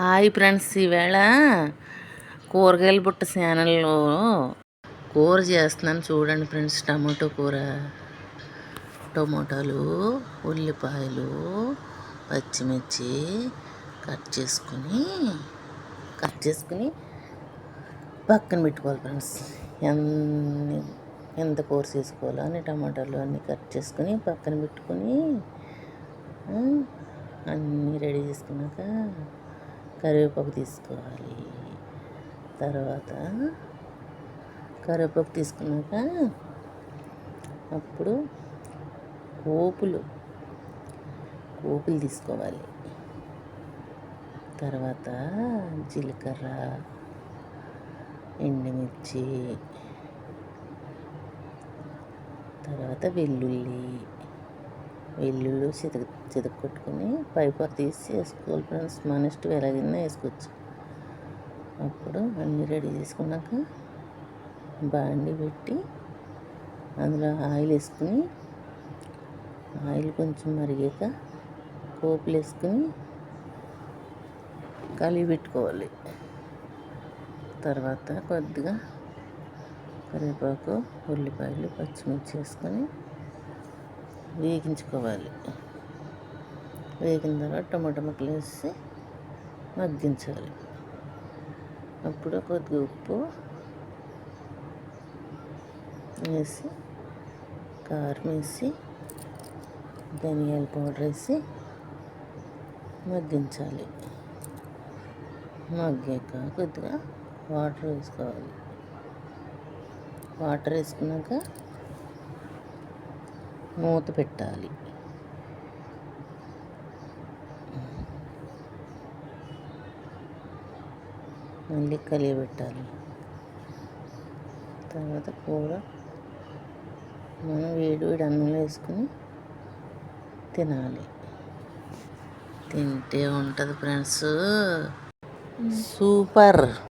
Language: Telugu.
హాయ్ ఫ్రెండ్స్, ఈవేళ కూరగాయల బుట్ట ఛానల్లో కూర చేస్తున్నాను చూడండి ఫ్రెండ్స్. టమాటో కూర, టమాటాలు, ఉల్లిపాయలు, పచ్చిమిర్చి కట్ చేసుకుని పక్కన పెట్టుకోవాలి ఫ్రెండ్స్. ఎంత కూర చేసుకోవాలో అని టమాటాలు అన్నీ కట్ చేసుకుని పక్కన పెట్టుకుని అన్నీ రెడీ చేసుకున్నాక కరివేపాకు తీసుకోవాలి. తర్వాత కరివేపాకు తీసుకున్నాక అప్పుడు పోపులు తీసుకోవాలి. తర్వాత జీలకర్ర, ఎండుమిర్చి, తర్వాత వెల్లుల్లి చితకొట్టుకుని పైపొర తీసి వేసుకోవాలి ఫ్రెండ్స్. మన ఇష్టం ఎలాగైనా వేసుకోవచ్చు. అప్పుడు అన్నీ రెడీ చేసుకున్నాక బాండి పెట్టి అందులో ఆయిల్ వేసుకుని, ఆయిల్ కొంచెం మరిగాక పోపులు వేసుకుని కలిపి పెట్టుకోవాలి. తర్వాత కొద్దిగా కరివేపాకు, ఉల్లిపాయలు, పచ్చిమిర్చి వేసుకొని వేగించుకోవాలి. వేగిన తర్వాత టమాటా ముక్కలు వేసి మగ్గించాలి. అప్పుడు కొద్దిగా ఉప్పు వేసి, కారం వేసి, ధనియాల పౌడర్ వేసి మగ్గించాలి. మగ్గాక కొద్దిగా వాటర్ వేసుకోవాలి. వాటర్ వేసుకున్నాక మూత పెట్టాలి. మళ్ళీ కలిగి పెట్టాలి. తర్వాత కూర మనం వేడి అన్నంలో వేసుకుని తినాలి. తింటే ఉంటుంది ఫ్రెండ్స్, సూపర్.